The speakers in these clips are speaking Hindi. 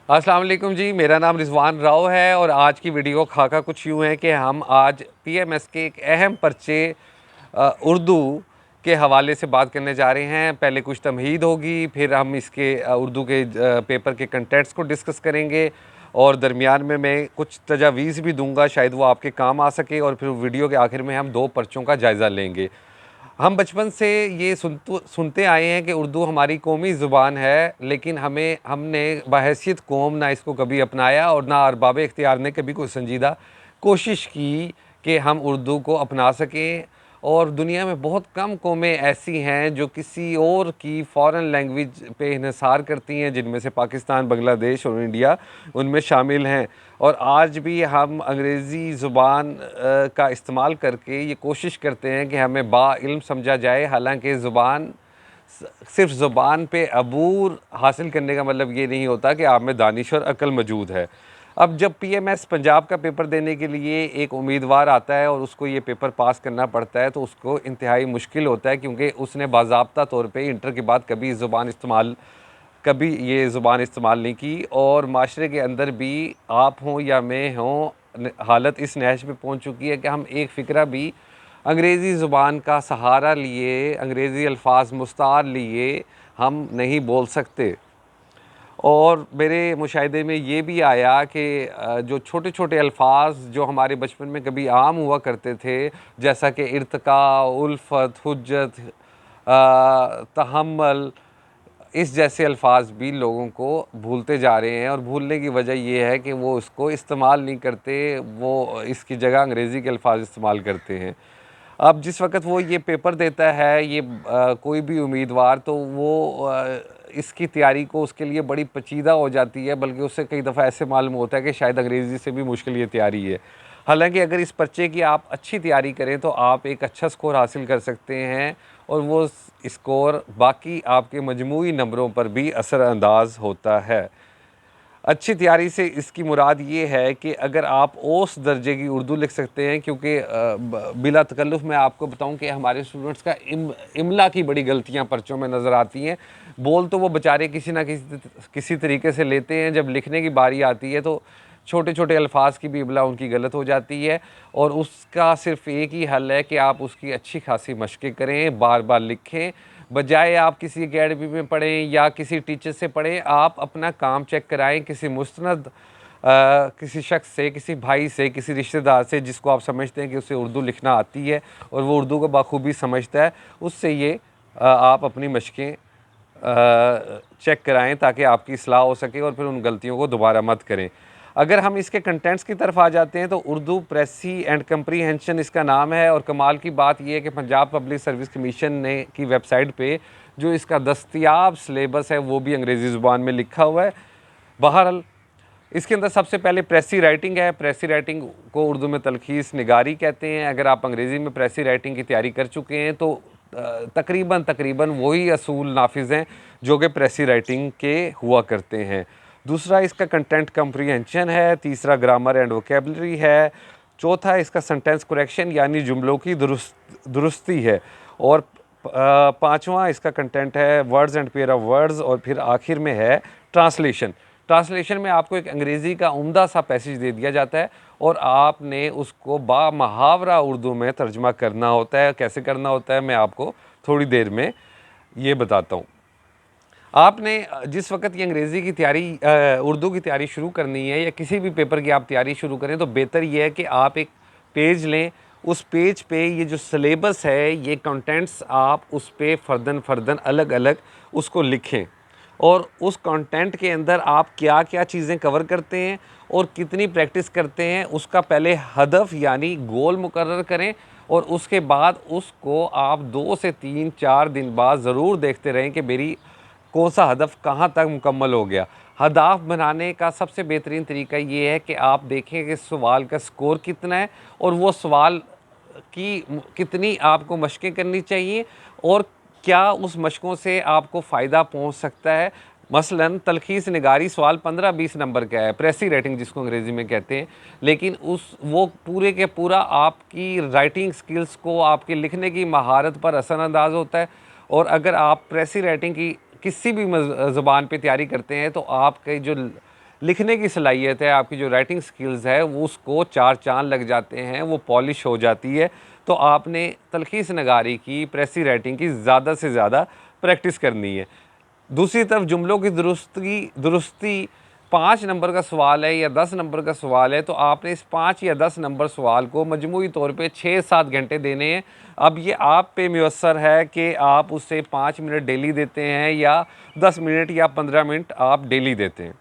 अस्सलाम वालेकुम जी, मेरा नाम रिज़वान राव है और आज की वीडियो खाका कुछ यूँ है कि हम आज पीएमएस के एक अहम पर्चे उर्दू के हवाले से बात करने जा रहे हैं। पहले कुछ तमहीद होगी, फिर हम इसके उर्दू के पेपर के कंटेंट्स को डिस्कस करेंगे और दरमियान में मैं कुछ तजावीज़ भी दूँगा, शायद वो आपके काम आ सके और फिर वीडियो के आखिर में हम 2 पर्चों का जायज़ा लेंगे। हम बचपन से ये सुनते आए हैं कि उर्दू हमारी कौमी ज़ुबान है, लेकिन हमने बहैसियत कौम ना इसको कभी अपनाया और ना अरबाब इख्तियार ने कभी कोई संजीदा कोशिश की कि हम उर्दू को अपना सकें। और दुनिया में बहुत कम कौमें ऐसी हैं जो किसी और की फ़ॉरेन लैंग्वेज पे इन्हिसार करती हैं, जिनमें से पाकिस्तान, बांग्लादेश और इंडिया उनमें शामिल हैं। और आज भी हम अंग्रेज़ी ज़ुबान का इस्तेमाल करके ये कोशिश करते हैं कि हमें बाइल्म समझा जाए। हालांकि ज़ुबान सिर्फ़ ज़ुबान पे अबूर हासिल करने का मतलब ये नहीं होता कि आप में दानिश और अक्ल मौजूद है। अब जब पीएमएस पंजाब का पेपर देने के लिए एक उम्मीदवार आता है और उसको ये पेपर पास करना पड़ता है, तो उसको इंतहाई मुश्किल होता है, क्योंकि उसने बाज़ाब्ता तौर पे इंटर के बाद कभी ये ज़ुबान इस्तेमाल नहीं की। और माशरे के अंदर भी आप हों या मैं हों, हालत इस नहज पे पहुंच चुकी है कि हम एक फ़िक्रा भी अंग्रेज़ी ज़ुबान का सहारा लिए, अंग्रेज़ी अल्फाज मुस्तार लिए हम नहीं बोल सकते। और मेरे मुशाहिदे में ये भी आया कि जो छोटे-छोटे अल्फाज जो हमारे बचपन में कभी आम हुआ करते थे, जैसा कि इर्तिका, उल्फत, हुज्जत, तहम्मुल, इस जैसे अल्फाज भी लोगों को भूलते जा रहे हैं। और भूलने की वजह ये है कि वो इसको इस्तेमाल नहीं करते, वो इसकी जगह अंग्रेज़ी के अल्फाज इस्तेमाल करते हैं। अब जिस वक़्त वो ये पेपर देता है, ये कोई भी उम्मीदवार, तो वो इसकी तैयारी को उसके लिए बड़ी पेचीदा हो जाती है, बल्कि उससे कई दफ़ा ऐसे मालूम होता है कि शायद अंग्रेज़ी से भी मुश्किल ये तैयारी है। हालाँकि अगर इस पर्चे की आप अच्छी तैयारी करें तो आप एक अच्छा स्कोर हासिल कर सकते हैं और वो स्कोर बाकी आपके मजमूई नंबरों पर भी असरअंदाज़ होता है। अच्छी तैयारी से इसकी मुराद ये है कि अगर आप औस दर्जे की उर्दू लिख सकते हैं, क्योंकि बिला तकल्लुफ़ मैं आपको बताऊं कि हमारे स्टूडेंट्स का इमला की बड़ी गलतियां पर्चों में नज़र आती हैं। बोल तो वो बेचारे किसी ना किसी तरीके से लेते हैं, जब लिखने की बारी आती है तो छोटे छोटे अल्फाज की भी इमला उनकी गलत हो जाती है। और उसका सिर्फ़ एक ही हल है कि आप उसकी अच्छी खासी मशक़ें करें, बार बार लिखें। बजाय आप किसी अकेडमी में पढ़ें या किसी टीचर से पढ़ें, आप अपना काम चेक कराएं किसी मुस्तनद किसी शख्स से, किसी भाई से, किसी रिश्तेदार से जिसको आप समझते हैं कि उसे उर्दू लिखना आती है और वो उर्दू को बाखूबी समझता है। उससे ये आप अपनी मशक़ें चेक कराएं ताकि आपकी इस्लाह हो सके और फिर उन गलतियों को दोबारा मत करें। अगर हम इसके कंटेंट्स की तरफ आ जाते हैं तो उर्दू प्रेसी एंड कम्प्रीहेंशन इसका नाम है। और कमाल की बात यह है कि पंजाब पब्लिक सर्विस कमीशन ने की वेबसाइट पे जो इसका दस्तयाब सिलेबस है वो भी अंग्रेज़ी ज़ुबान में लिखा हुआ है। बहरहाल इसके अंदर सबसे पहले प्रेसी राइटिंग है। प्रेसी राइटिंग को उर्दू में तलखीस निगारी कहते हैं। अगर आप अंग्रेज़ी में प्रेसी राइटिंग की तैयारी कर चुके हैं तो तकरीबन वही असूल नाफिज हैं जो कि प्रेसी राइटिंग के हुआ करते हैं। दूसरा इसका कंटेंट कम्प्रीहेंशन है। तीसरा ग्रामर एंड वोकेबलरी है। चौथा इसका सेंटेंस करेक्शन यानी जुमलों की दुरुस्ती है। और पांचवा इसका कंटेंट है words and pair of words. और फिर आखिर में है ट्रांसलेशन। ट्रांसलेशन में आपको एक अंग्रेज़ी का उम्दा सा पैसेज दे दिया जाता है और आपने उसको बामुहावरा उर्दू में तर्जमा करना होता है। कैसे करना होता है मैं आपको थोड़ी देर में ये बताता हूँ। आपने जिस वक्त ये अंग्रेज़ी की तैयारी उर्दू की तैयारी शुरू करनी है या किसी भी पेपर की आप तैयारी शुरू करें तो बेहतर ये है कि आप एक पेज लें। उस पेज पे ये जो सिलेबस है, ये कंटेंट्स आप उस पे फ़र्दन अलग अलग उसको लिखें और उस कंटेंट के अंदर आप क्या क्या चीज़ें कवर करते हैं और कितनी प्रैक्टिस करते हैं उसका पहले हदफ यानी गोल मुकर्रर करें। और उसके बाद उसको आप 2 से 3-4 दिन बाद ज़रूर देखते रहें कि मेरी कौन सा हदफ कहाँ तक मुकम्मल हो गया। हदाफ बनाने का सबसे बेहतरीन तरीका ये है कि आप देखें कि सवाल का स्कोर कितना है और वो सवाल की कितनी आपको मशक़ें करनी चाहिए और क्या उस मशक़ों से आपको फ़ायदा पहुँच सकता है। मसलन तलखीस निगारी सवाल 15-20 नंबर का है, प्रेसी राइटिंग जिसको अंग्रेज़ी में कहते हैं, लेकिन वो पूरे के पूरा आपकी राइटिंग स्किल्स को, आपके लिखने की महारत पर असरअंदाज होता है। और अगर आप प्रेसी राइटिंग की किसी भी ज़ुबान पे तैयारी करते हैं तो आपके जो लिखने की सलाहियत है, आपकी जो राइटिंग स्किल्स है वो उसको चार चांद लग जाते हैं, वो पॉलिश हो जाती है। तो आपने तलखीस नगारी की, प्रेसी राइटिंग की ज़्यादा से ज़्यादा प्रैक्टिस करनी है। दूसरी तरफ जुमलों की दुरुस्ती 5 नंबर का सवाल है या 10 नंबर का सवाल है, तो आपने इस 5 या 10 नंबर सवाल को मजमूई तौर पे 6-7 घंटे देने हैं। अब ये आप पे मुयस्सर है कि आप उससे 5 मिनट डेली देते हैं या 10 मिनट या 15 मिनट आप डेली देते हैं।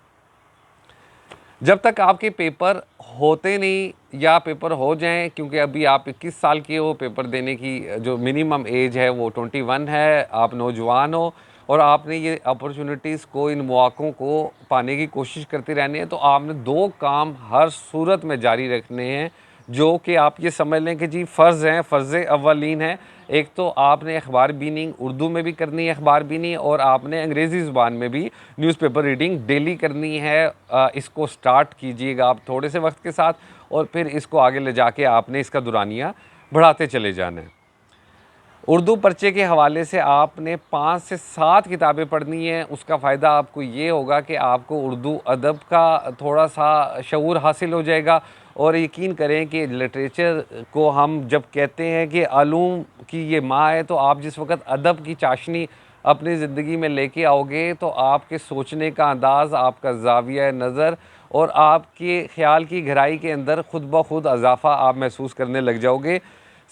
जब तक आपके पेपर होते नहीं या पेपर हो जाएं, क्योंकि अभी आप 21 साल के हो, पेपर देने की जो मिनिमम एज है वो 21 है, आप नौजवान हो और आपने ये अपॉर्चुनिटीज़ को, इन मौक़ों को पाने की कोशिश करते रहने हैं, तो आपने 2 काम हर सूरत में जारी रखने हैं, जो कि आप ये समझ लें कि जी फ़र्ज़ हैं, फ़र्ज़ अव्वलीन है। एक तो आपने अखबार बीनिंग उर्दू में भी करनी है, अखबार बीनी, और आपने अंग्रेज़ी ज़ुबान में भी न्यूज़पेपर रीडिंग डेली करनी है। इसको स्टार्ट कीजिएगा आप थोड़े से वक्त के साथ और फिर इसको आगे ले जाके आपने इसका दुरानिया बढ़ाते चले जाना है। उर्दू पर्चे के हवाले से आपने 5 से 7 किताबें पढ़नी हैं। उसका फ़ायदा आपको ये होगा कि आपको उर्दू अदब का थोड़ा-सा शऊर हासिल हो जाएगा। और यकीन करें कि लिटरेचर को हम जब कहते हैं कि आलूम की ये माँ है, तो आप जिस वक़्त अदब की चाशनी अपनी ज़िंदगी में लेके आओगे, तो आपके सोचने का अंदाज़, आपका ज़ाविया नज़र और आपके ख़्याल की गहराई के अंदर खुद ब खुद इज़ाफ़ा आप महसूस करने लग जाओगे।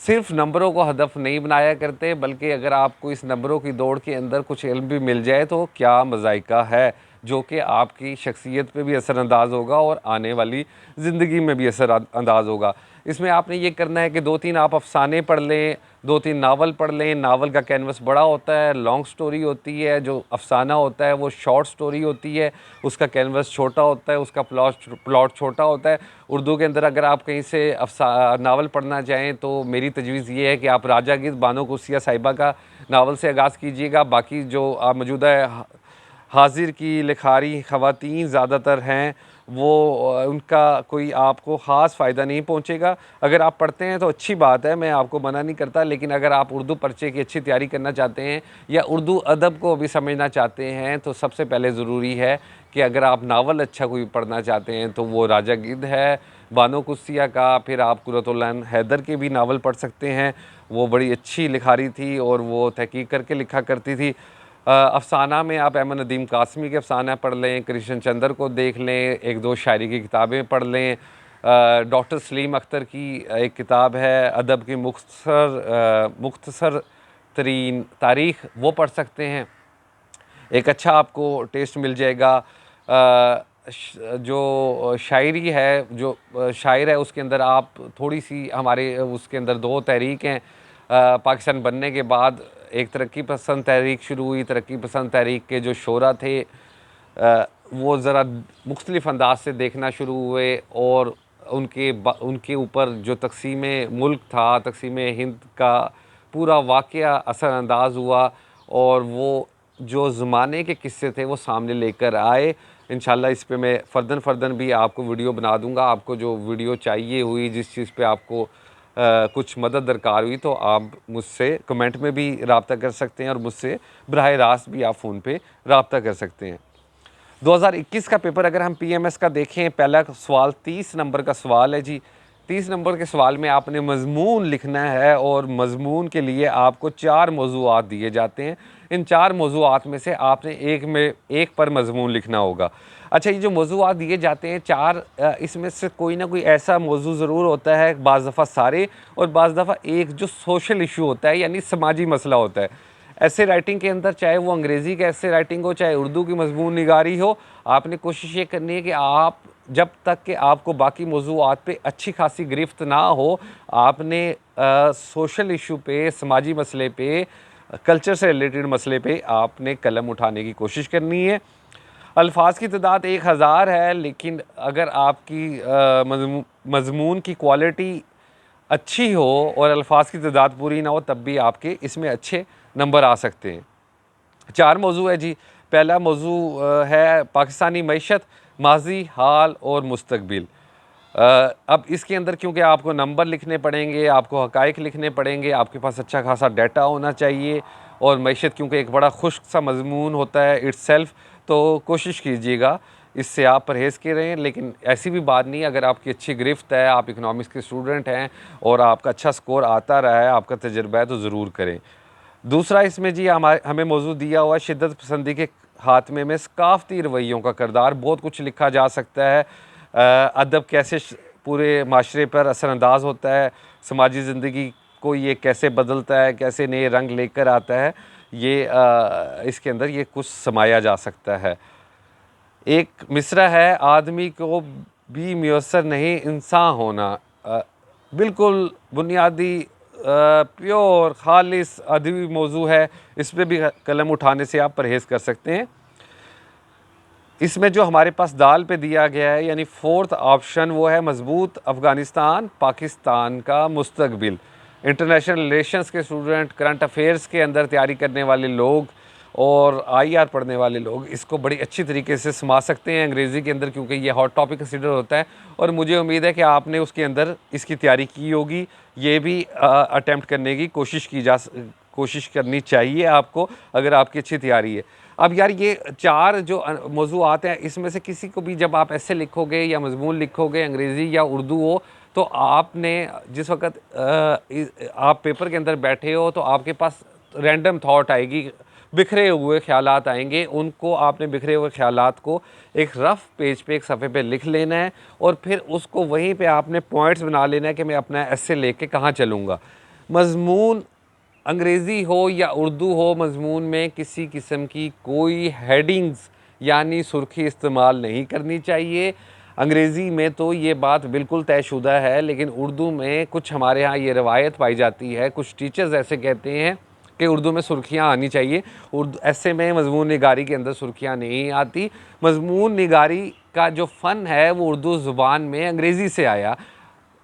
सिर्फ नंबरों को हदफ नहीं बनाया करते, बल्कि अगर आपको इस नंबरों की दौड़ के अंदर कुछ इल्म भी मिल जाए तो क्या मज़ाइका है, जो कि आपकी शख्सियत पे भी असरअंदाज होगा और आने वाली ज़िंदगी में भी असरअंदाज होगा। इसमें आपने ये करना है कि 2-3 आप अफ़साने पढ़ लें, 2-3 नावल पढ़ लें। नावल का कैनवस बड़ा होता है, लॉन्ग स्टोरी होती है। जो अफ़साना होता है वो शॉर्ट स्टोरी होती है, उसका कैनवस छोटा होता है, उसका प्लॉट छोटा होता है। उर्दू के अंदर अगर आप कहीं से नावल पढ़ना चाहें तो मेरी तजवीज़ ये है कि आप राजा गिद्ध बानो कुसिया साहिबा का नावल से आगाज़ कीजिएगा। बाकी जो मौजूदा हाज़िर की लिखारी ख़वातीन ज़्यादातर हैं, वो उनका कोई आपको ख़ास फ़ायदा नहीं पहुँचेगा। अगर आप पढ़ते हैं तो अच्छी बात है, मैं आपको मना नहीं करता, लेकिन अगर आप उर्दू पर्चे की अच्छी तैयारी करना चाहते हैं या उर्दू अदब को भी समझना चाहते हैं, तो सबसे पहले ज़रूरी है कि अगर आप नावल अच्छा कोई पढ़ना चाहते हैं तो वो राजा गिद्ध है, बानो कुसिया का। फिर आप कुर्रतुल ऐन हैदर के भी नावल पढ़ सकते हैं, वो बड़ी अच्छी लिखारी थी और वो तहकीक करके लिखा करती थी। अफ़साना में आप अहमद नदीम कासमी के अफ़साना पढ़ लें, कृष्ण चंद्र को देख लें, 1-2 शायरी की किताबें पढ़ लें। डॉक्टर सलीम अख्तर की एक किताब है अदब की मुख्तसर तरीन तारीख़, वो पढ़ सकते हैं, एक अच्छा आपको टेस्ट मिल जाएगा। जो शायरी है, जो शायर है, उसके अंदर आप थोड़ी सी हमारे उसके अंदर 2 तहरीक हैं। पाकिस्तान बनने के बाद एक तरक्की पसंद तहरीक शुरू हुई। तरक्की पसंद तहरीक के जो शोरा थे वो ज़रा मुख्तलिफ़ अंदाज से देखना शुरू हुए और उनके ऊपर जो तक़सीम मुल्क था, तक़सीम हिंद का पूरा वाक़या असरअंदाज हुआ और वो जो ज़माने के किस्से थे वो सामने लेकर आए। इंशाल्लाह इस पे मैं फ़र्दन भी आपको वीडियो बना दूँगा। आपको जो वीडियो चाहिए हुई, जिस चीज़ पे आपको कुछ मदद दरकार हुई, तो आप मुझसे कमेंट में भी रब्ता कर सकते हैं और मुझसे बराह रास्त भी आप फ़ोन पे रब्ता कर सकते हैं। 2021 का पेपर अगर हम पीएमएस का देखें, पहला सवाल 30 नंबर का सवाल है जी। 30 नंबर के सवाल में आपने मज़मून लिखना है और मज़मून के लिए आपको 4 मौज़ूआत दिए जाते हैं। इन 4 मौज़ूआत में से आपने एक पर मज़मून लिखना होगा। अच्छा, ये जो मौज़ूआत दिए जाते हैं 4, इसमें से कोई ना कोई ऐसा मौज़ू ज़रूर होता है, बाज़ दफ़ा सारे और बाज़ दफ़ा एक जो सोशल इशू होता है, यानी समाजी मसला होता है। ऐसे राइटिंग के अंदर, चाहे वो अंग्रेज़ी का ऐसे राइटिंग हो, चाहे उर्दू की मज़मून निगारी हो, आपने कोशिश ये करनी है कि आप जब तक कि आपको बाकी मौज़ूआत पे अच्छी खासी गिरफ्त ना हो, आपने सोशल इशू पे, समाजी मसले पे, कल्चर से रिलेटेड मसले पे आपने कलम उठाने की कोशिश करनी है। अल्फाज की तादाद 1000 है, लेकिन अगर आपकी मज़मून की क्वालिटी अच्छी हो और अल्फाज की तादाद पूरी ना हो, तब भी आपके इसमें अच्छे नंबर आ सकते हैं। 4 मौज़ू है जी। पहला मौज़ू है पाकिस्तानी मईशत, माज़ी, हाल और मुस्तकबिल। अब इसके अंदर क्योंकि आपको नंबर लिखने पड़ेंगे, आपको हक़ाइक़ लिखने पड़ेंगे, आपके पास अच्छा खासा डाटा होना चाहिए और मईशत क्योंकि एक बड़ा खुश्क सा मज़मून होता है इट्सेल्फ, तो कोशिश कीजिएगा इससे आप परहेज़ करें। लेकिन ऐसी भी बात नहीं, अगर आपकी अच्छी गिरफ्त है, आप इकोनॉमिक्स के स्टूडेंट हैं और आपका अच्छा स्कोर आता रहा है, आपका तजुर्बा है, तो ज़रूर करें। दूसरा इसमें जी हमें मौजू दिया हुआ शिद्दत पसंदी के खात्मे में सकाफ़ती रवैयों का किरदार। बहुत कुछ लिखा जा सकता है। अदब कैसे पूरे माशरे पर असरअंदाज होता है, समाजी ज़िंदगी को ये कैसे बदलता है, कैसे नए रंग लेकर आता है, ये इसके अंदर ये कुछ समाया जा सकता है। एक मिसरा है, आदमी को भी मुयस्सर नहीं इंसान होना। बिल्कुल बुनियादी प्योर खालिस अदबी मौजू है, इस पर भी कलम उठाने से आप परहेज़ कर सकते हैं। इसमें जो हमारे पास दाल पे दिया गया है, यानी फोर्थ ऑप्शन, वो है मजबूत अफ़गानिस्तान पाकिस्तान का मुस्तकबिल। इंटरनेशनल रिलेशंस के स्टूडेंट, करंट अफेयर्स के अंदर तैयारी करने वाले लोग और आईआर पढ़ने वाले लोग इसको बड़ी अच्छी तरीके से समझ सकते हैं अंग्रेज़ी के अंदर, क्योंकि ये हॉट टॉपिक कंसिडर होता है। और मुझे उम्मीद है कि आपने उसके अंदर इसकी तैयारी की होगी। ये भी अटैम्प्ट करने की कोशिश करनी चाहिए आपको, अगर आपकी अच्छी तैयारी है। अब यार ये 4 जो मौज़ूआत हैं, इसमें से किसी को भी जब आप ऐसे लिखोगे या मज़मून लिखोगे, अंग्रेज़ी या उर्दू हो, तो आपने जिस वक़्त आप पेपर के अंदर बैठे हो, तो आपके पास रैंडम थॉट आएगी, बिखरे हुए ख़्यालात आएंगे। उनको आपने बिखरे हुए ख़्यालात को एक रफ़ पेज पे, एक सफ़े पे लिख लेना है और फिर उसको वहीं पे आपने पॉइंट्स बना लेना है कि मैं अपना एस्से लेके कहाँ चलूँगा। मज़मून अंग्रेज़ी हो या उर्दू हो, मज़मून में किसी किस्म की कोई हेडिंग्स यानी सुर्खी इस्तेमाल नहीं करनी चाहिए। अंग्रेज़ी में तो ये बात बिल्कुल तयशुदा है, लेकिन उर्दू में कुछ हमारे यहाँ ये रवायत पाई जाती है, कुछ टीचर्स ऐसे कहते हैं कि उर्दू में सुर्खियाँ आनी चाहिए। उर्दू ऐसे में मज़मून निगारी के अंदर सुर्खियाँ नहीं आती। मज़मून निगारी का जो फ़न है वो उर्दू ज़ुबान में अंग्रेज़ी से आया,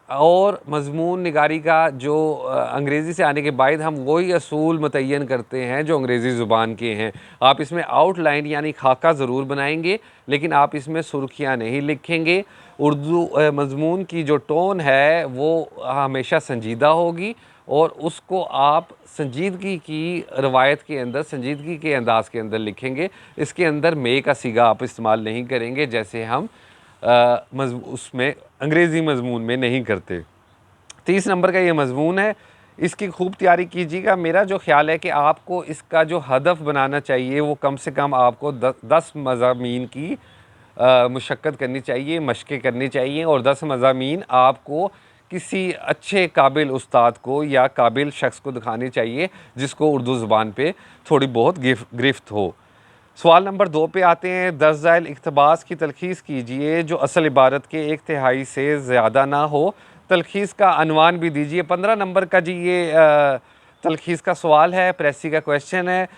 और मज़मून निगारी का जो अंग्रेज़ी से आने के बाद हम वही असूल मुतय्यन करते हैं जो अंग्रेज़ी ज़ुबान के हैं। आप इसमें आउटलाइन यानी खाका ज़रूर बनाएंगे, लेकिन आप इसमें सुर्खियाँ नहीं लिखेंगे। उर्दू मज़मून की जो टोन है वो हमेशा संजीदा होगी, और उसको आप संजीदगी की रवायत के अंदर, संजीदगी के अंदाज़ के अंदर लिखेंगे। इसके अंदर मे का सीगा आप इस्तेमाल नहीं करेंगे, जैसे हम उसमें अंग्रेज़ी मज़मून में नहीं करते। 30 नंबर का ये मज़मून है, इसकी खूब तैयारी कीजिएगा। मेरा जो ख़्याल है कि आपको इसका जो हदफ बनाना चाहिए वो कम से कम आपको 10 मज़ामीन की मुशक्क़त करनी चाहिए, मशक़ें करनी चाहिए, और 10 मज़ामीन आपको किसी अच्छे काबिल उस्ताद को या काबिल शख्स को दिखानी चाहिए जिसको उर्दू ज़ुबान पे थोड़ी बहुत गिरफ्त हो। सवाल नंबर 2 पे आते हैं। दर्ज ज़ैल इक़्तिबास की तलख़ीस कीजिए जो असल इबारत के 1/3 से ज़्यादा ना हो। तलख़ीस का अनवान भी दीजिए। 15 नंबर का जी ये तलख़ीस का सवाल है, प्रेसी का क्वेश्चन है।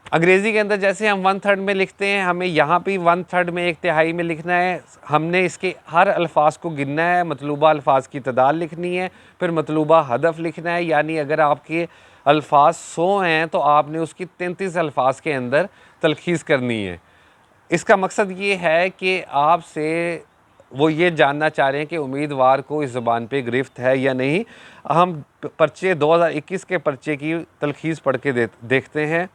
अंग्रेज़ी के अंदर जैसे हम 1/3 में लिखते हैं, हमें यहाँ भी 1/3 में, 1/3 में लिखना है। हमने इसके हर अल्फाज को गिनना है, मतलूबा अल्फाज की तादाद लिखनी है, फिर मतलूबा हदफ लिखना है। यानी अगर आपके अल्फाज 100 हैं तो आपने उसकी 33 अल्फाज के अंदर तलख़ीस करनी है। इसका मकसद ये है कि आपसे वो ये जानना चाह रहे हैं कि उम्मीदवार को इस ज़बान पे गिरफ्त है या नहीं। हम पर्चे 2021 के पर्चे की तलख़ीस पढ़ के देखते हैं।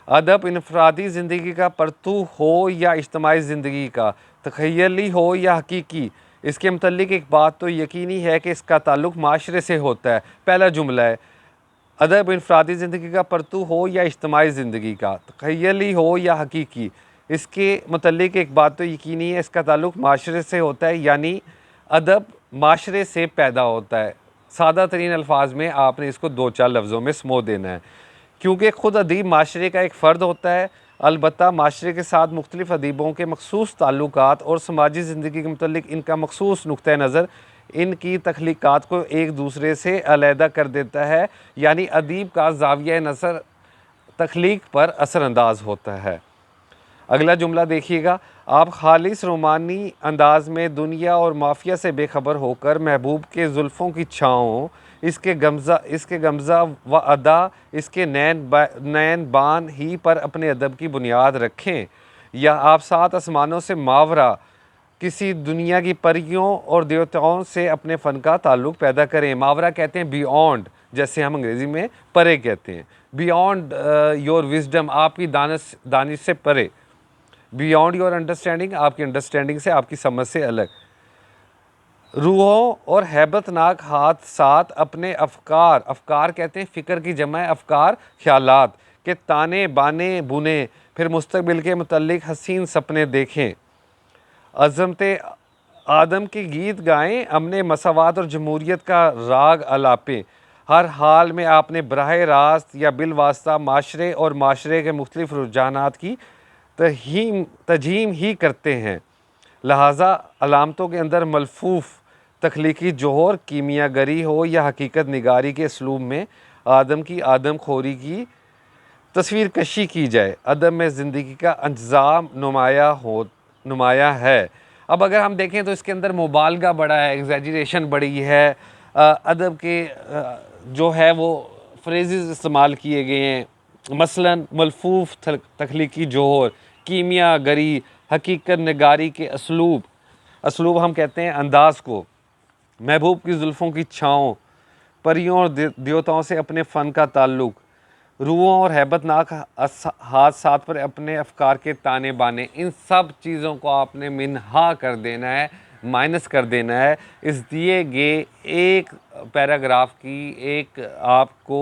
अदब इनफरादी ज़िंदगी का परतू हो या इज्तमाई ज़िंदगी का, तख़य्युली हो या हकीकी, इसके मुतल्लिक़ एक बात तो यकीनी है कि इसका ताल्लुक़ माशरे से होता है। पहला जुमला है, अदब इनफरादी ज़िंदगी का परतू हो या इज्तमाई ज़िंदगी का, तख़य्युली हो या हकीकी, इसके मुतल्लिक़ एक बात तो यकीनी है, इसका ताल्लुक़ माशरे से होता है। यानी अदब माशरे से पैदा होता है। सादा तरीन अल्फाज में आपने इसको 2-4 लफ्ज़ों में समो देना है, क्योंकि ख़ुद अदीब माशरे का एक फ़र्द होता है। अलबत्ता माशरे के साथ मुख्तलिफ़ अदीबों के मखसूस ताल्लुकात और समाजी ज़िंदगी के मुतल्लिक़ इनका मखसूस नुक्ता नज़र इनकी तख्लीक़ात को एक दूसरे से अलहदा कर देता है। यानी अदीब का ज़ाविया नज़र तख्लीक़ पर असरअंदाज होता है। अगला जुमला देखिएगा, आप खालिस रोमानी अंदाज में दुनिया और माफिया से बेखबर होकर महबूब के जुल्फ़ों की छाँव, इसके गमज़ा व अदा, इसके नैन बान ही पर अपने अदब की बुनियाद रखें, या आप 7 आसमानों से मावरा किसी दुनिया की परियों और देवताओं से अपने फ़न का ताल्लुक़ पैदा करें। मावरा कहते हैं बियॉन्ड, जैसे हम अंग्रेज़ी में परे कहते हैं। बियॉन्ड योर विज़डम, आपकी दानिश से परे। बियॉन्ड योर अंडरस्टैंडिंग, आपकी अंडरस्टैंडिंग से, आपकी समझ से अलग। रूहों और हैबतनाक हाथ साथ अपने अफकार, अफकार कहते हैं फ़िक्र की जमा है, अफकार ख्यालात के ताने बाने बुने, फिर मुस्तकबिल के मुतल्लिक हसीन सपने देखें। अज़मत आदम के गीत गाएं, अमन मसावात और जमहूरियत का राग अलापें। हर हाल में आपने बराह रास्त या बिलवास्ता माशरे और माशरे के मुख्तलिफ रुझानात की तजहीम ही करते हैं। लिहाजा अलामतों के अंदर मलफूफ तख्लीकी जोहर, कीमियागरी हो या हकीकत निगारी के असलूब में आदम की आदमखोरी की तस्वीर कशी की जाए, अदब में ज़िंदगी का अंजाम नुमाया है। अब अगर हम देखें तो इसके अंदर मुबालगा बड़ा है, एग्जैजरेशन बड़ी है, अदब के जो है वो फ्रेजेस इस्तेमाल किए गए हैं, मसलन मलफूफ तख्लीकी जोहर, कीमियागरी, हकीकत निगारी के असलूब, असलूब हम कहते हैं अंदाज को, महबूब की जुल्फ़ों की छाँव, परियों और देवताओं से अपने फ़न का ताल्लुक़, रूहों और हैबतनाक हाथ साथ पर अपने अफकार के ताने बाने, इन सब चीज़ों को आपने मिनहा कर देना है, माइनस कर देना है। इस दिए गए एक पैराग्राफ की, एक आपको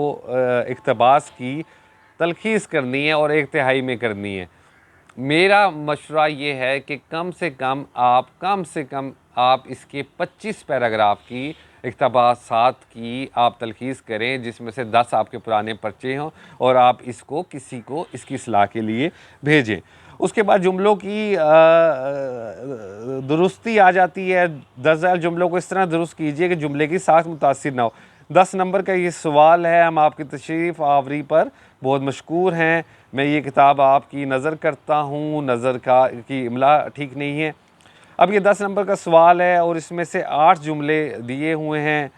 इक़्तिबास की तलखीस करनी है और एक तिहाई में करनी है। मेरा मशवरा ये है कि कम से कम आप इसके 25 पैराग्राफ की इक़्तिबासात की आप तलखीस करें, जिसमें से 10 आपके पुराने पर्चे हों और आप इसको किसी को इसकी इस्लाह के लिए भेजें। उसके बाद जुमलों की दुरुस्ती आ जाती है। 10 जुमलों को इस तरह दुरुस्त कीजिए कि जुमले की साख मुतासिर ना हो। 10 नंबर का ये सवाल है। हम आपकी तशरीफ़ आवरी पर बहुत मशकूर हैं। मैं ये किताब आपकी नज़र करता हूँ, नज़र की इमला ठीक नहीं है। अब ये 10 नंबर का सवाल है और इसमें से 8 जुमले दिए हुए हैं।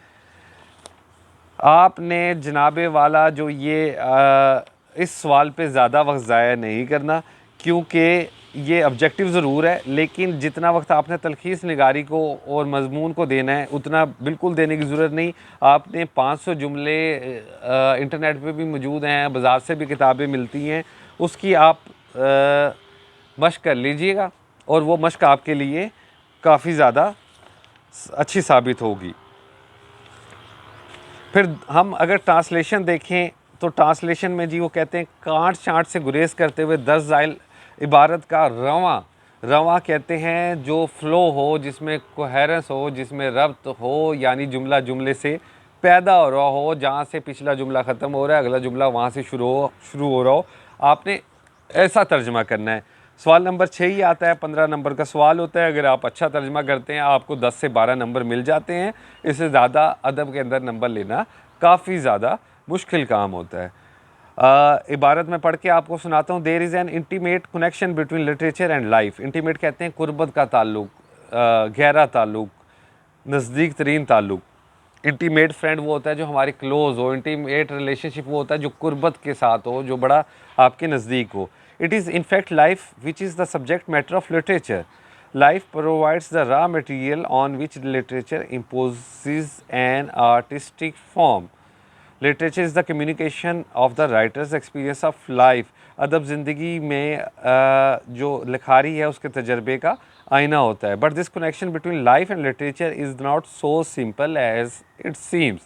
आपने जनाबे वाला जो ये इस सवाल पे ज़्यादा वक्त ज़ाया नहीं करना, क्योंकि ये ऑब्जेक्टिव ज़रूर है, लेकिन जितना वक्त आपने तलखीस निगारी को और मजमून को देना है उतना बिल्कुल देने की ज़रूरत नहीं। आपने 500 जुमले इंटरनेट पे भी मौजूद हैं, बाज़ार से भी किताबें मिलती हैं, उसकी आप मश्क कर लीजिएगा और वो मश्क आपके लिए काफ़ी ज़्यादा अच्छी साबित होगी। फिर हम अगर ट्रांसलेशन देखें तो ट्रांसलेशन में जी वो कहते हैं कांट छांट से गुरेज करते हुए दर्ज ज़ाइल इबारत का रवां कहते हैं जो फ़्लो हो, जिसमें कोहेरेंस हो, जिसमें रब्त हो, यानी जुमला जुमले से पैदा हो रहा हो, जहाँ से पिछला जुमला ख़त्म हो रहा है अगला जुमला वहाँ से शुरू हो रहा हो। आपने ऐसा तर्जमा करना है। सवाल नंबर 6 ही आता है, 15 नंबर का सवाल होता है। अगर आप अच्छा तर्जमा करते हैं आपको 10 से 12 नंबर मिल जाते हैं। इससे ज़्यादा अदब के अंदर नंबर लेना काफ़ी ज़्यादा मुश्किल काम होता है। इबारत में पढ़ के आपको सुनाता हूँ। There is an intimate connection between literature and life. Intimate कहते हैं कुर्बत का ताल्लुक़, गहरा ताल्लुक़, नज़दीक तरीन ताल्लुक़। इंटीमेट फ्रेंड वो होता है जो हमारे क्लोज़ हो। इंटीमेट रिलेशनशिप वो होता है जो कुर्बत के साथ हो, जो बड़ा आपके नज़दीक हो। It is in fact life which is the subject matter of literature. Life provides the raw material on which literature imposes an artistic form. Literature is the communication of the writer's experience of life. अदब ज़िंदगी में जो लिखारी है उसके तजर्बे का आईना होता है। But this connection between life and literature is not so simple as it seems.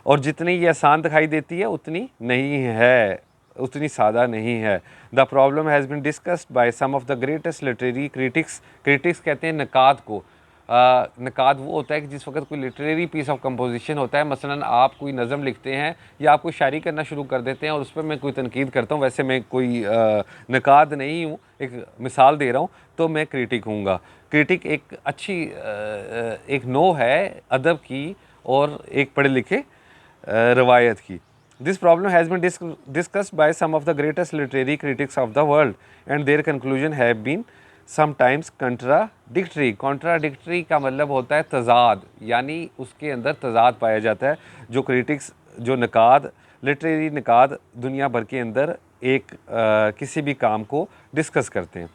और जितनी ये आसान दिखाई देती है उतनी नहीं है, उतनी सादा नहीं है। The problem has been discussed by some of the greatest literary critics. Critics कहते हैं नकाद को। नकाद वो होता है कि जिस वक्त कोई लिटरेरी पीस ऑफ कंपोजिशन होता है, मसलन आप कोई नज़म लिखते हैं या आप कोई शायरी करना शुरू कर देते हैं और उस पर मैं कोई तनकीद करता हूँ, वैसे मैं कोई नकाद नहीं हूँ, एक मिसाल दे रहा हूँ, तो मैं क्रिटिक हूँगा। क्रिटिक एक अच्छी एक नो है अदब की और एक पढ़े लिखे रवायत की। This problem has been discussed by some of the greatest literary critics of the world and their conclusion have been sometimes contradictory. Contradictory का मतलब होता है तज़ाद, यानी उसके अंदर तज़ाद पाया जाता है। जो क्रिटिक्स, जो नकाद, लिटरेरी नकाद दुनिया भर के अंदर एक किसी भी काम को डिस्कस करते हैं।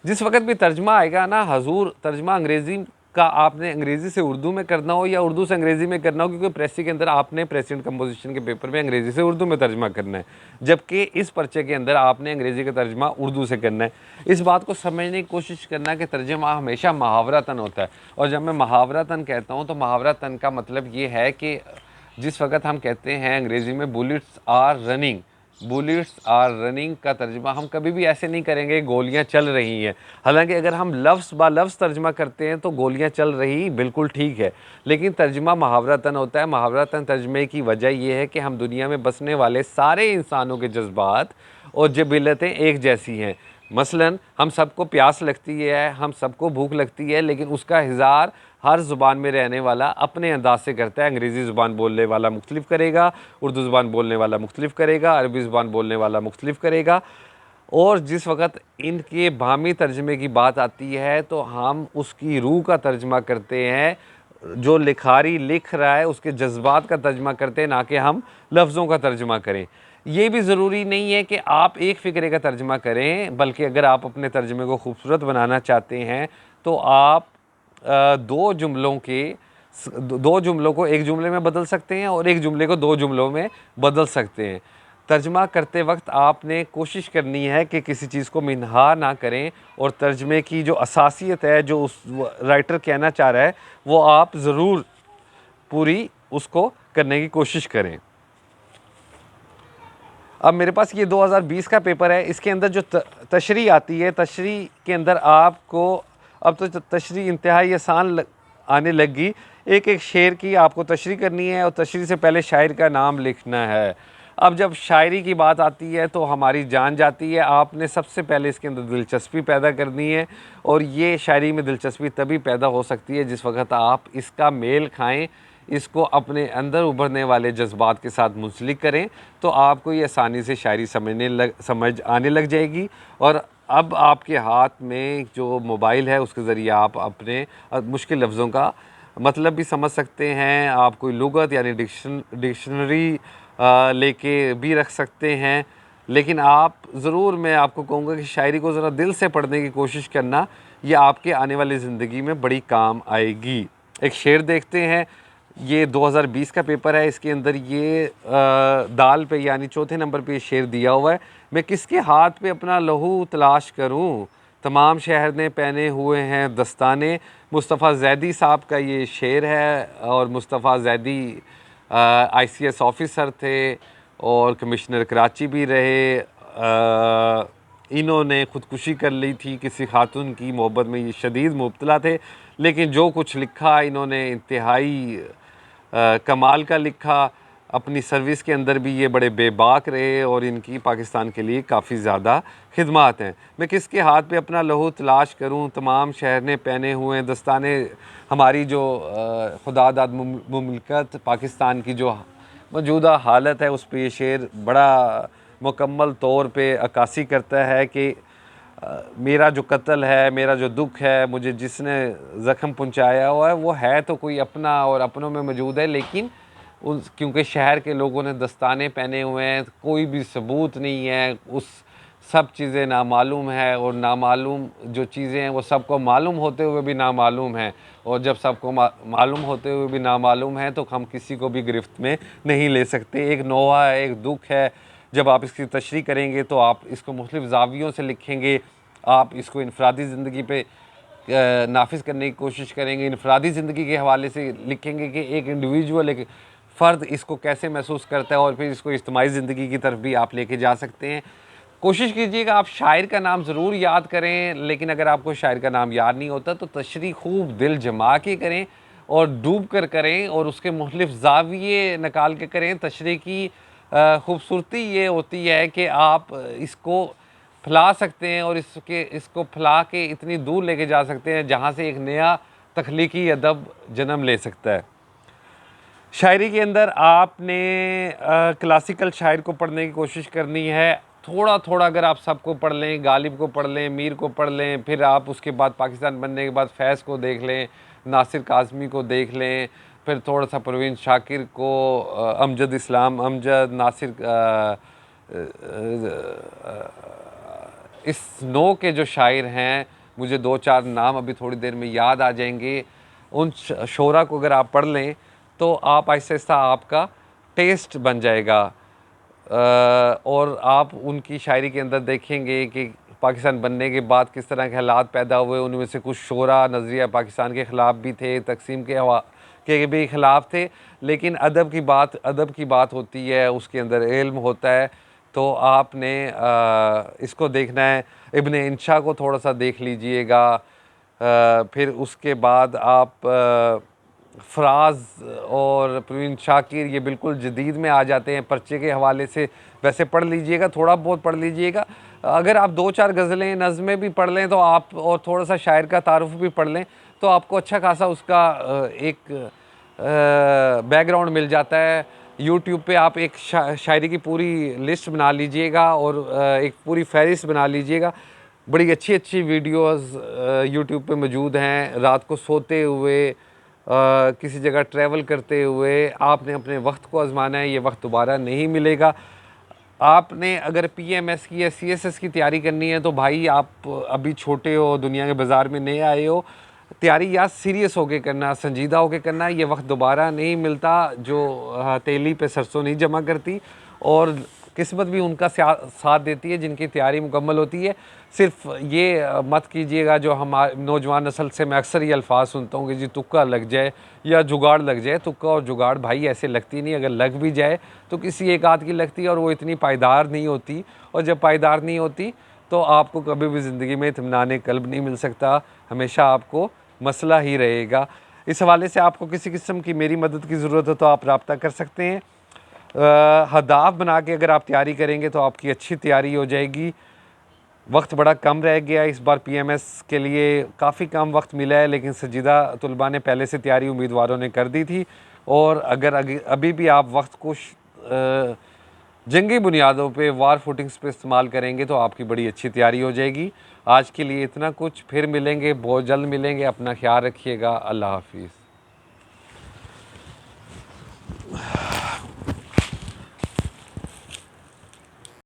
जिस वक्त भी तर्जमा आएगा ना हजूर, तर्जमा अंग्रेज़ी का आपने अंग्रेज़ी से उर्दू में करना हो या उर्दू से अंग्रेज़ी में करना हो, क्योंकि प्रेसी के अंदर आपने प्रेसिडेंट कंपोजिशन के पेपर में अंग्रेज़ी से उर्दू में तर्जमा करना है, जबकि इस पर्चे के अंदर आपने अंग्रेज़ी का तर्जमा उर्दू से करना है। इस बात को समझने की कोशिश करना कि तर्जमा हमेशा मुहावरतन होता है, और जब मैं मुहावरतन कहता हूँ तो मुहावरतन का मतलब ये है कि जिस वक्त हम कहते हैं अंग्रेज़ी में bullets are running, bullets are running का तर्जमा हम कभी भी ऐसे नहीं करेंगे गोलियां चल रही हैं। हालांकि अगर हम लफ्ज़ बा लफ्ज़ तर्जमा करते हैं तो गोलियां चल रही बिल्कुल ठीक है, लेकिन तर्जमा मुहावरतन होता है। मुहावरतन तर्जमे की वजह यह है कि हम दुनिया में बसने वाले सारे इंसानों के जज्बात और जबिलतें एक जैसी हैं। मसलन हम सबको प्यास लगती है, हम सबको भूख लगती है, लेकिन उसका इज़हार हर ज़ुबान में रहने वाला अपने अंदाज से करता है। अंग्रेज़ी ज़ुबान बोलने वाला मुख्तलिफ़ करेगा, उर्दू ज़ुबान बोलने वाला मुख्तलिफ़ करेगा, अरबी ज़ुबान बोलने वाला मुख्तलिफ़ करेगा। और जिस वक़्त इनके बाहमी तर्जमे की बात आती है तो हम उसकी रूह का तर्जमा करते हैं, जो लिखारी लिख रहा है उसके जज्बात का तर्जमा करते हैं, ना कि हम लफ्ज़ों का तर्जमा करें। ये भी ज़रूरी नहीं है कि आप एक फ़िक्रे का तर्जमा करें, बल्कि अगर आप अपने तर्जमे को खूबसूरत बनाना चाहते हैं तो आप दो जुमलों को एक जुमले में बदल सकते हैं और एक जुमले को दो जुमलों में बदल सकते हैं। तर्जमा करते वक्त आपने कोशिश करनी है कि किसी चीज़ को मिन्हा ना करें, और तर्जमे की जो असासियत है, जो उस राइटर कहना चाह रहा है, वो आप ज़रूर पूरी उसको करने की कोशिश करें। अब मेरे पास ये 2020 का पेपर है, इसके अंदर जो तशरीह आती है, तशरीह के अंदर आपको अब तो तशरीह इंतहाई आसान आने लगी। एक एक शेर की आपको तशरीह करनी है और तशरीह से पहले शायर का नाम लिखना है। अब जब शायरी की बात आती है तो हमारी जान जाती है। आपने सबसे पहले इसके अंदर दिलचस्पी पैदा करनी है, और ये शायरी में दिलचस्पी तभी पैदा हो सकती है जिस वक्त आप इसका मेल खाएं, इसको अपने अंदर उभरने वाले जज्बात के साथ मुंसलिक करें, तो आपको ये आसानी से शायरी समझ आने लग जाएगी। और अब आपके हाथ में जो मोबाइल है उसके ज़रिए आप अपने मुश्किल लफ्ज़ों का मतलब भी समझ सकते हैं। आप कोई लुगत यानी डिक्शनरी लेके भी रख सकते हैं, लेकिन आप ज़रूर, मैं आपको कहूँगा कि शायरी को ज़रा दिल से पढ़ने की कोशिश करना, ये आपके आने वाली ज़िंदगी में बड़ी काम आएगी। एक शेर देखते हैं, ये 2020 का पेपर है, इसके अंदर ये दाल पे यानी चौथे नंबर पे ये शेर दिया हुआ है। मैं किसके हाथ पे अपना लहू तलाश करूं, तमाम शहर ने पहने हुए हैं दस्ताने। मुस्तफ़ा ज़ैदी साहब का ये शेर है, और मुस्तफ़ा ज़ैदी ICS ऑफ़िसर थे और कमिश्नर कराची भी रहे। इन्होंने ख़ुदकुशी कर ली थी किसी खातून की मोहब्बत में, ये शदीद मुब्तला थे, लेकिन जो कुछ लिखा इन्होंने इंतहाई कमाल का लिखा। अपनी सर्विस के अंदर भी ये बड़े बेबाक रहे और इनकी पाकिस्तान के लिए काफ़ी ज़्यादा खिदमात हैं। मैं किसके हाथ पे अपना लहू तलाश करूं, तमाम शहर ने पहने हुए दस्ताने। हमारी जो खुदादाद मुमलिकत पाकिस्तान की जो मौजूदा हालत है, उस पर ये शेर बड़ा मुकम्मल तौर पे अक्कासी करता है कि मेरा जो कत्ल है, मेरा जो दुख है, मुझे जिसने ज़ख्म पहुंचाया हुआ है वो है तो कोई अपना और अपनों में मौजूद है, लेकिन उस क्योंकि शहर के लोगों ने दस्ताने पहने हुए हैं, कोई भी सबूत नहीं है, उस सब चीज़ें नामालूम है, और नामालूम जो चीज़ें हैं वो सबको मालूम होते हुए भी नामालूम हैं, और जब सबको मालूम होते हुए भी नामालूम है तो हम किसी को भी गिरफ्त में नहीं ले सकते। एक नोहा है, एक दुख है। जब आप इसकी तशरीह करेंगे तो आप इसको मुख्तलिफ़ ज़ावियों से लिखेंगे, आप इसको इनफरादी ज़िंदगी पे नाफिज करने की कोशिश करेंगे, इनफरादी ज़िंदगी के हवाले से लिखेंगे कि एक इंडिविजुअल, एक फ़र्द इसको कैसे महसूस करता है, और फिर इसको इज्तिमाई ज़िंदगी की तरफ भी आप लेके जा सकते हैं। कोशिश कीजिएगा आप शायर का नाम ज़रूर याद करें, लेकिन अगर आपको शायर का नाम याद नहीं होता तो तशरीह खूब दिल जमा के करें और डूब कर करें, और उसके मुख्तलिफ़ ज़ाविये निकाल के करें। तशरीह की खूबसूरती ये होती है कि आप इसको फैला सकते हैं और इसको फैला के इतनी दूर लेके जा सकते हैं जहाँ से एक नया तख्लीकी अदब जन्म ले सकता है। शायरी के अंदर आपने क्लासिकल शायर को पढ़ने की कोशिश करनी है। थोड़ा थोड़ा अगर आप सबको पढ़ लें, गालिब को पढ़ लें, मीर को पढ़ लें, फिर आप उसके बाद पाकिस्तान बनने के बाद फैज़ को देख लें, नासिर काज़मी को देख लें, फिर थोड़ा सा परवीन शाकिर को, अमजद इस्लाम अमजद, नासिर इस नो के जो शायर हैं, मुझे दो चार नाम अभी थोड़ी देर में याद आ जाएंगे। उन शोरा को अगर आप पढ़ लें तो आप आहिस्ता आहिस्ता आपका टेस्ट बन जाएगा। और आप उनकी शायरी के अंदर देखेंगे कि पाकिस्तान बनने के बाद किस तरह के हालात पैदा हुए। उनमें से कुछ शोरा नज़रिया पाकिस्तान के ख़िलाफ़ भी थे, तकसीम के भी ख़िलाफ़ थे, लेकिन अदब की बात होती है, उसके अंदर इल्म होता है। तो आपने इसको देखना है। इब्न इंशा को थोड़ा सा देख लीजिएगा। फिर उसके बाद आप फ़राज़ और प्रवीन शाकिर, ये बिल्कुल जदीद में आ जाते हैं पर्चे के हवाले से। वैसे पढ़ लीजिएगा, थोड़ा बहुत पढ़ लीजिएगा। अगर आप 2-4 गज़लें नज़में भी पढ़ लें तो आप, और थोड़ा सा शायर का तारुफ भी पढ़ लें तो आपको अच्छा खासा उसका एक बैकग्राउंड मिल जाता है। यूट्यूब पे आप एक शायरी की पूरी लिस्ट बना लीजिएगा और एक पूरी फ़हरिस्त बना लीजिएगा। बड़ी अच्छी अच्छी वीडियोस यूट्यूब पे मौजूद हैं। रात को सोते हुए, किसी जगह ट्रैवल करते हुए आपने अपने वक्त को आजमाना है। ये वक्त दोबारा नहीं मिलेगा। आपने अगर पीएमएस की या सीएसएस की तैयारी करनी है तो भाई आप अभी छोटे हो, दुनिया के बाज़ार में नए आए हो। तैयारी या सीरियस होके करना, संजीदा होके करना। ये वक्त दोबारा नहीं मिलता। जो हथेली पे सरसों नहीं जमा करती, और किस्मत भी उनका साथ देती है जिनकी तैयारी मुकम्मल होती है। सिर्फ ये मत कीजिएगा, जो हमारे नौजवान नस्ल से मैं अक्सर ये अल्फाज सुनता हूँ कि जी तुक्का लग जाए या जुगाड़ लग जाए। तुक्का और जुगाड़ भाई ऐसे लगती नहीं। अगर लग भी जाए तो किसी एक आध की लगती है और वो इतनी पायदार नहीं होती। और जब पायदार नहीं होती तो आपको कभी भी ज़िंदगी में इत्मीनान क़ल्ब नहीं मिल सकता। हमेशा आपको मसला ही रहेगा। इस हवाले से आपको किसी किस्म की मेरी मदद की ज़रूरत हो तो आप रब्ता कर सकते हैं। हदाफ बना के अगर आप तैयारी करेंगे तो आपकी अच्छी तैयारी हो जाएगी। वक्त बड़ा कम रह गया इस बार, पीएमएस के लिए काफ़ी कम वक्त मिला है, लेकिन संजीदा तलबा ने पहले से तैयारी उम्मीदवारों ने कर दी थी। और अगर अभी भी आप वक्त को जंगी बुनियादों पे, वार फुटिंग्स पे इस्तेमाल करेंगे तो आपकी बड़ी अच्छी तैयारी हो जाएगी। आज के लिए इतना कुछ, फिर मिलेंगे, बहुत जल्द मिलेंगे। अपना ख्याल रखिएगा। अल्लाह हाफिज़।